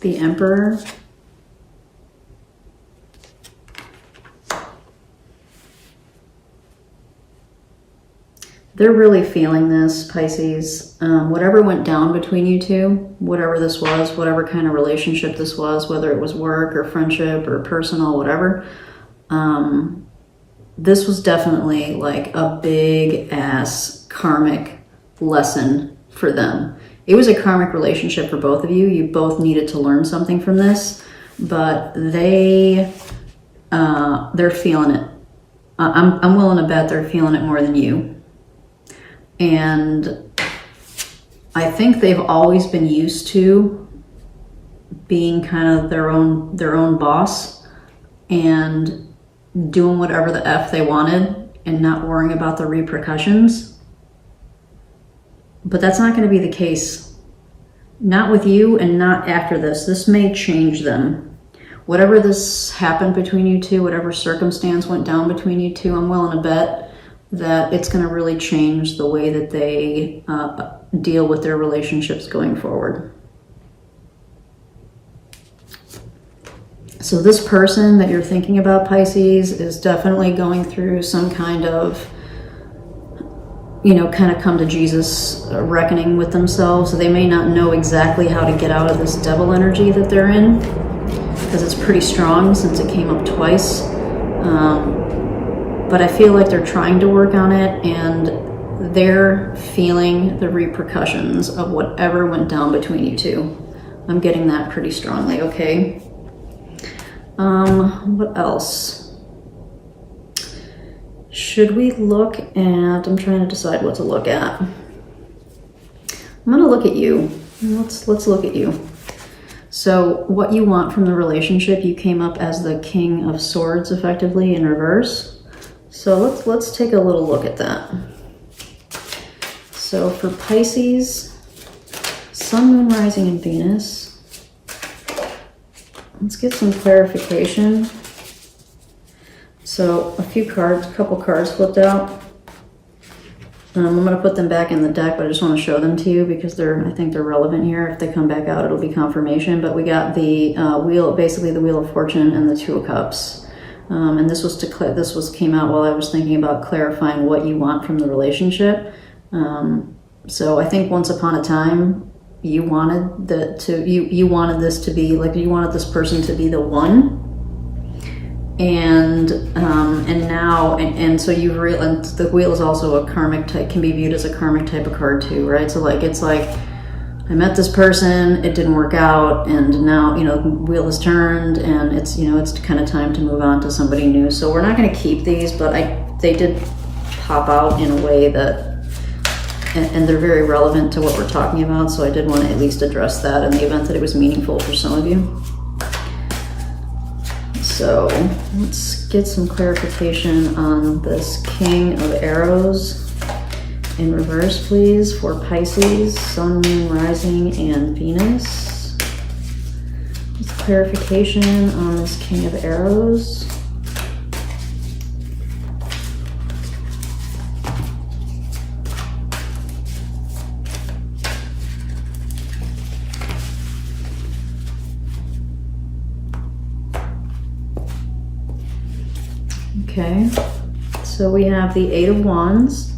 The Emperor. They're really feeling this, Pisces. Whatever went down between you two, whatever this was, whatever kind of relationship this was, whether it was work or friendship or personal, whatever, this was definitely like a big ass karmic lesson for them. It was a karmic relationship for both of you. You both needed to learn something from this, but they're feeling it. I'm willing to bet they're feeling it more than you. And I think they've always been used to being kind of their own boss and doing whatever the F they wanted and not worrying about the repercussions. But that's not going to be the case. Not with you and not after this. This may change them. Whatever this happened between you two, whatever circumstance went down between you two, I'm willing to bet that it's going to really change the way that they deal with their relationships going forward. So this person that you're thinking about, Pisces, is definitely going through some kind of, kind of come to Jesus reckoning with themselves. So they may not know exactly how to get out of this devil energy that they're in, because it's pretty strong since it came up twice. But I feel like they're trying to work on it, and they're feeling the repercussions of whatever went down between you two. I'm getting that pretty strongly, okay? What else? Should we look at, I'm trying to decide what to look at. I'm gonna look at you. Let's look at you. So what you want from the relationship, you came up as the King of Swords effectively in reverse. So let's take a little look at that. So for Pisces, Sun, Moon, Rising, and Venus, let's get some clarification. So a couple cards flipped out. I'm going to put them back in the deck, but I just want to show them to you because I think they're relevant here. If they come back out, it'll be confirmation. But we got the wheel, basically the Wheel of Fortune and the Two of Cups. And this came out while I was thinking about clarifying what you want from the relationship. So I think once upon a time you wanted you wanted this to be like, you wanted this person to be the one, and now so you've realized the wheel is also a karmic type, can be viewed as a karmic type of card too, right? So like it's like, I met this person, it didn't work out, and now, the wheel has turned, and it's kind of time to move on to somebody new. So we're not going to keep these, but they did pop out in a way that, and they're very relevant to what we're talking about, so I did want to at least address that in the event that it was meaningful for some of you. So let's get some clarification on this King of Arrows. In reverse, please, for Pisces, Sun, Moon, Rising, and Venus. With clarification on this King of Arrows. Okay, so we have the Eight of Wands,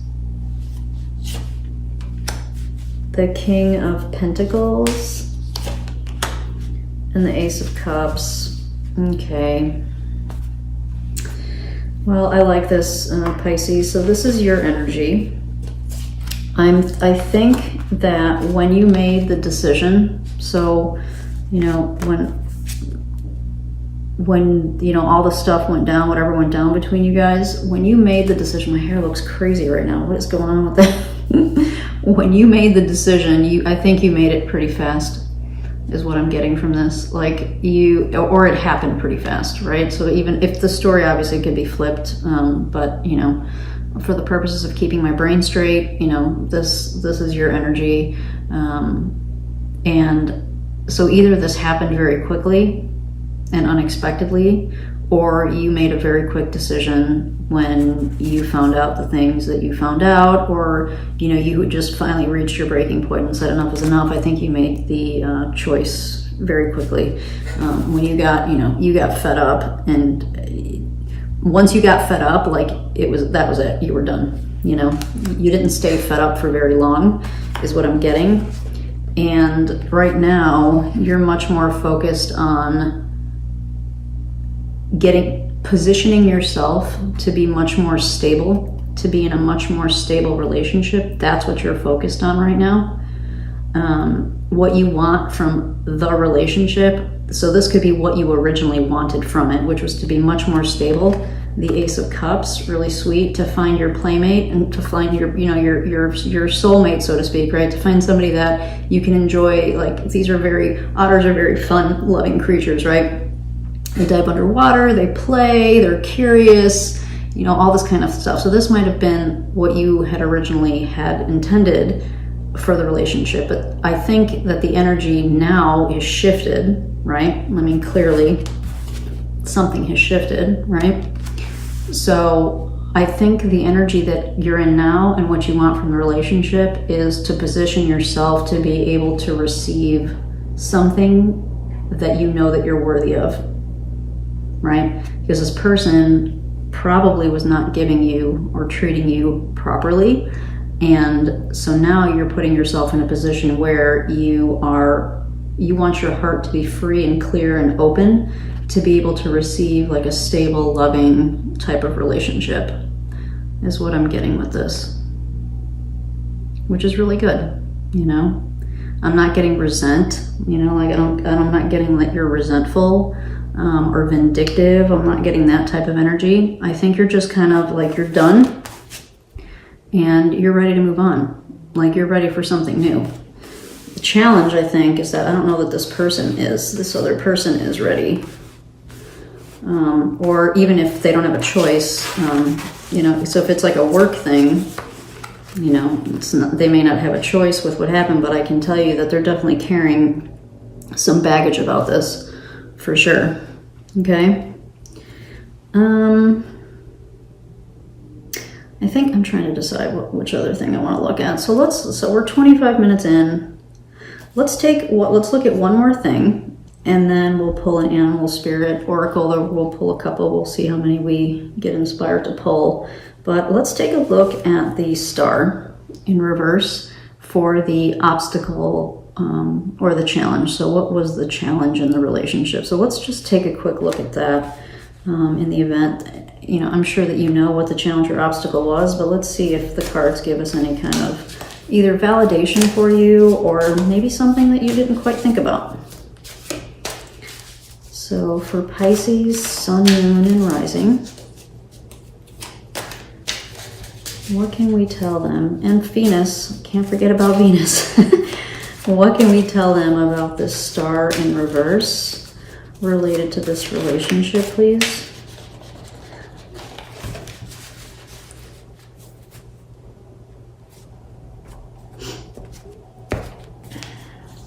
the King of Pentacles, and the Ace of Cups. Okay. Well, I like this, Pisces. So this is your energy. I think that when you made the decision, so, when all the stuff went down, whatever went down between you guys, when you made the decision, my hair looks crazy right now. What is going on with that? When you made the decision, I think you made it pretty fast, is what I'm getting from this. Like or it happened pretty fast, right? So even if the story obviously could be flipped, but for the purposes of keeping my brain straight, this is your energy. And so either this happened very quickly and unexpectedly, or you made a very quick decision when you found out the things that you found out, or you just finally reached your breaking point and said enough is enough. I think you made the choice very quickly. When you got, you got fed up, and once you got fed up, like that was it. You were done. You didn't stay fed up for very long, is what I'm getting. And right now, you're much more focused on positioning yourself to be much more stable, to be in a much more stable relationship. That's what you're focused on right now. What you want from the relationship. So this could be what you originally wanted from it, which was to be much more stable. The Ace of Cups, really sweet, to find your playmate and to find your soulmate, so to speak, right? To find somebody that you can enjoy. Like, otters are very fun, loving creatures, right? They dive underwater, they play, they're curious, all this kind of stuff. So this might have been what you had originally had intended for the relationship, but I think that the energy now is shifted, right? I mean, clearly something has shifted, right? So I think the energy that you're in now and what you want from the relationship is to position yourself to be able to receive something that you know that you're worthy of, right? Because this person probably was not giving you or treating you properly. And so now you're putting yourself in a position where you want your heart to be free and clear and open to be able to receive like a stable, loving type of relationship, is what I'm getting with this, which is really good. I'm not getting resent, I'm not getting that you're resentful or vindictive. I'm not getting that type of energy. I think you're just kind of like, you're done and you're ready to move on. Like, you're ready for something new. The challenge, I think, is that I don't know that this other person is ready. Or even if they don't have a choice, so if it's like a work thing, they may not have a choice with what happened, but I can tell you that they're definitely carrying some baggage about this, for sure. Okay? I think I'm trying to decide which other thing I want to look at. So we're 25 minutes in. Let's look at one more thing, and then we'll pull an animal spirit oracle, or we'll pull a couple. We'll see how many we get inspired to pull. But let's take a look at the star in reverse for the obstacle or the challenge. So what was the challenge in the relationship? So let's just take a quick look at that in the event. I'm sure that you know what the challenge or obstacle was, but let's see if the cards give us any kind of either validation for you or maybe something that you didn't quite think about. So for Pisces, Sun, Moon, and Rising, what can we tell them? And Venus, can't forget about Venus. What can we tell them about this star in reverse related to this relationship, please?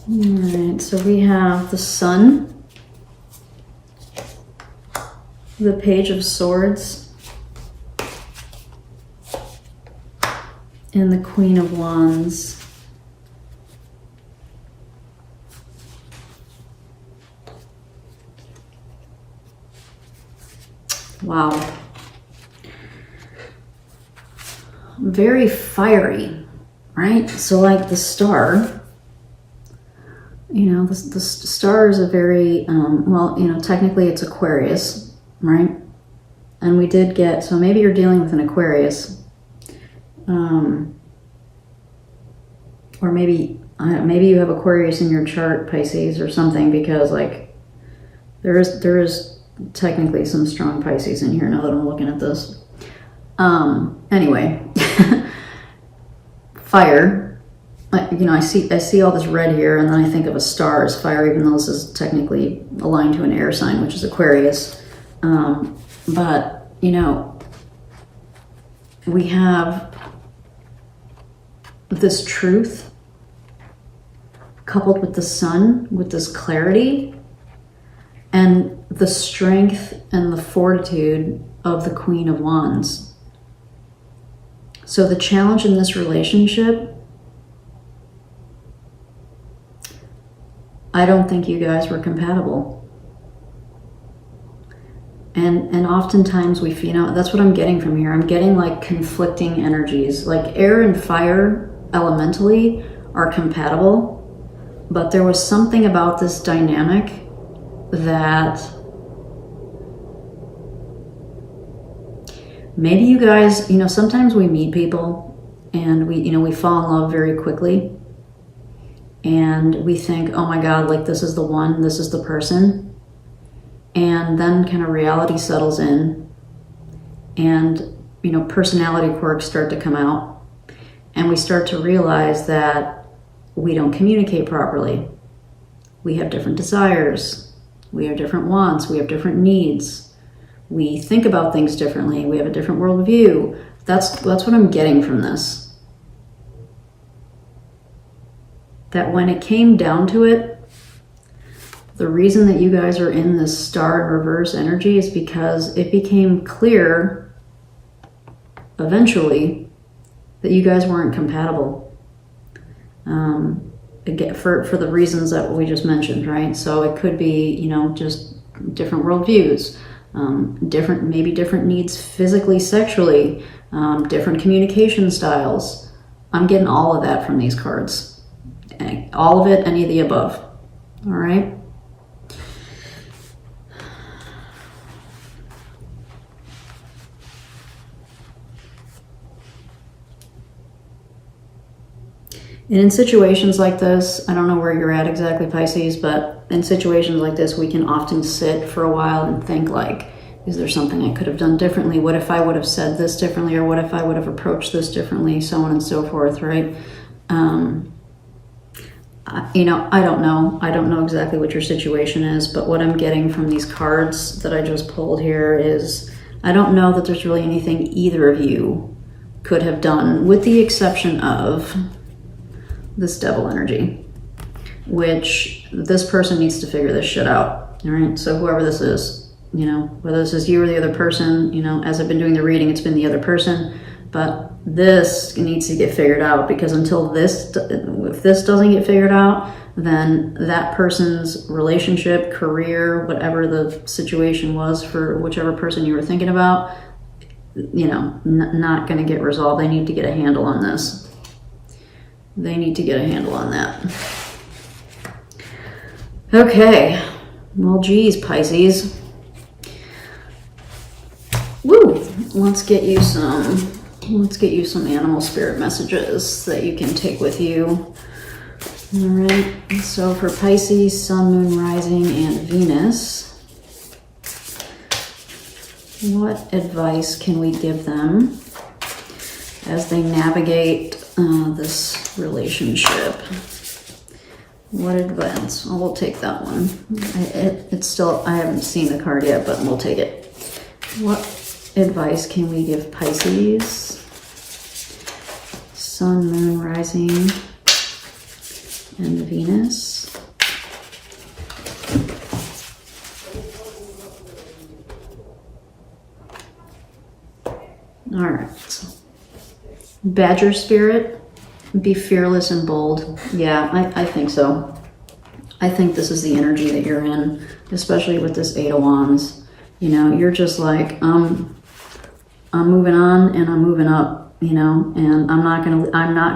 All right, so we have the Sun, the Page of Swords, and the Queen of Wands. Wow. Very fiery, right? So like the star, the star is a very, technically it's Aquarius, right? And we did get, so maybe you're dealing with an Aquarius, or maybe you have Aquarius in your chart, Pisces, or something, because like there is technically some strong Pisces in here now that I'm looking at this. Anyway, fire. I see all this red here, and then I think of a star as fire, even though this is technically aligned to an air sign, which is Aquarius. But we have this truth coupled with the sun, with this clarity, and the strength and the fortitude of the Queen of Wands. So the challenge in this relationship I don't think you guys were compatible. And oftentimes we feel, that's what I'm getting from here. I'm getting like conflicting energies. Like air and fire elementally are compatible, but there was something about this dynamic that maybe you guys, sometimes we meet people and we fall in love very quickly and we think, oh my God, like this is the one, this is the person. And then kind of reality settles in and, personality quirks start to come out and we start to realize that we don't communicate properly. We have different desires. We have different wants. We have different needs. We think about things differently. We have a different worldview. That's what I'm getting from this. That when it came down to it, the reason that you guys are in this star in reverse energy is because it became clear eventually that you guys weren't compatible. Again, for the reasons that we just mentioned, right? So it could be, just different worldviews, maybe different needs physically, sexually, different communication styles. I'm getting all of that from these cards. All of it, any of the above. All right? And in situations like this, I don't know where you're at exactly, Pisces, but in situations like this, we can often sit for a while and think like, is there something I could have done differently? What if I would have said this differently? Or what if I would have approached this differently? So on and so forth, right? I don't know. I don't know exactly what your situation is, but what I'm getting from these cards that I just pulled here is, I don't know that there's really anything either of you could have done, with the exception of this devil energy, which this person needs to figure this shit out. All right. So whoever this is, whether this is you or the other person, as I've been doing the reading, it's been the other person, but this needs to get figured out, because if this doesn't get figured out, then that person's relationship, career, whatever the situation was for whichever person you were thinking about, not going to get resolved. They need to get a handle on this. They need to get a handle on that. Okay. Well, geez, Pisces. Woo! Let's get you some animal spirit messages that you can take with you. All right. So for Pisces, Sun, Moon, Rising, and Venus, what advice can we give them as they navigate this relationship? What advice? Oh, we'll take that one. It's still, I haven't seen the card yet, but we'll take it. What advice can we give Pisces? Sun, Moon, Rising, and Venus. All right. Badger spirit, be fearless and bold. Yeah, I think so. I think this is the energy that you're in, especially with this Eight of Wands. You're just like, I'm moving on and I'm moving up, and I'm not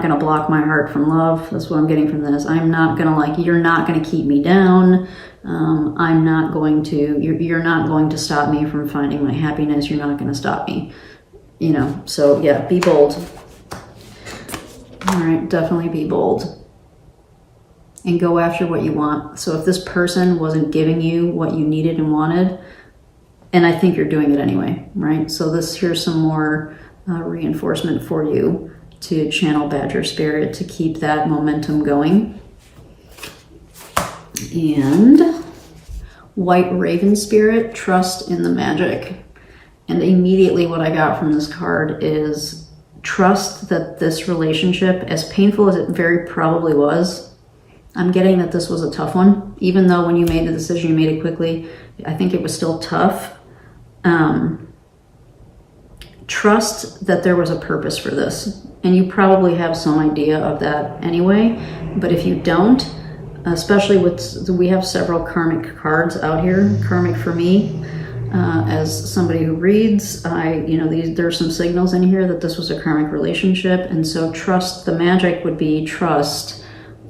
gonna block my heart from love. That's what I'm getting from this. I'm not gonna you're not gonna keep me down. I'm not going to, you're not going to stop me from finding my happiness. You're not gonna stop me, so yeah, be bold. All right, definitely be bold and go after what you want. So if this person wasn't giving you what you needed and wanted, and I think you're doing it anyway, right? So here's some more reinforcement for you to channel Badger Spirit to keep that momentum going. And White Raven Spirit, trust in the magic. And immediately what I got from this card is trust that this relationship, as painful as it very probably was, I'm getting that this was a tough one. Even though when you made the decision, you made it quickly, I think it was still tough. Trust that there was a purpose for this. And you probably have some idea of that anyway. But if you don't, especially with, we have several karmic cards out here. Karmic for me, as somebody who reads, there's some signals in here that this was a karmic relationship. And so trust, the magic would be trust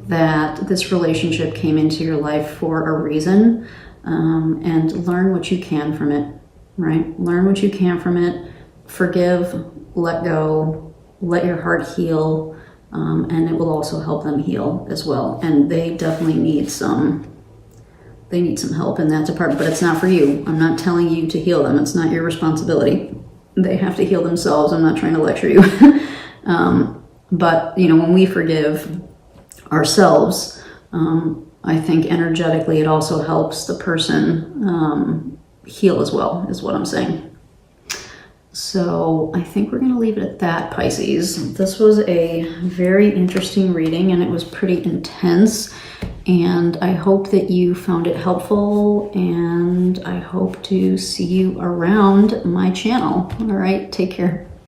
that this relationship came into your life for a reason, and learn what you can from it, right? Learn what you can from it. Forgive, let go, let your heart heal, and it will also help them heal as well. And they definitely need some help in that department, but it's not for you. I'm not telling you to heal them. It's not your responsibility. They have to heal themselves. I'm not trying to lecture you. But when we forgive ourselves, I think energetically it also helps the person heal as well, is what I'm saying. So I think we're going to leave it at that, Pisces. This was a very interesting reading, and it was pretty intense, and I hope that you found it helpful, and I hope to see you around my channel. All right, take care.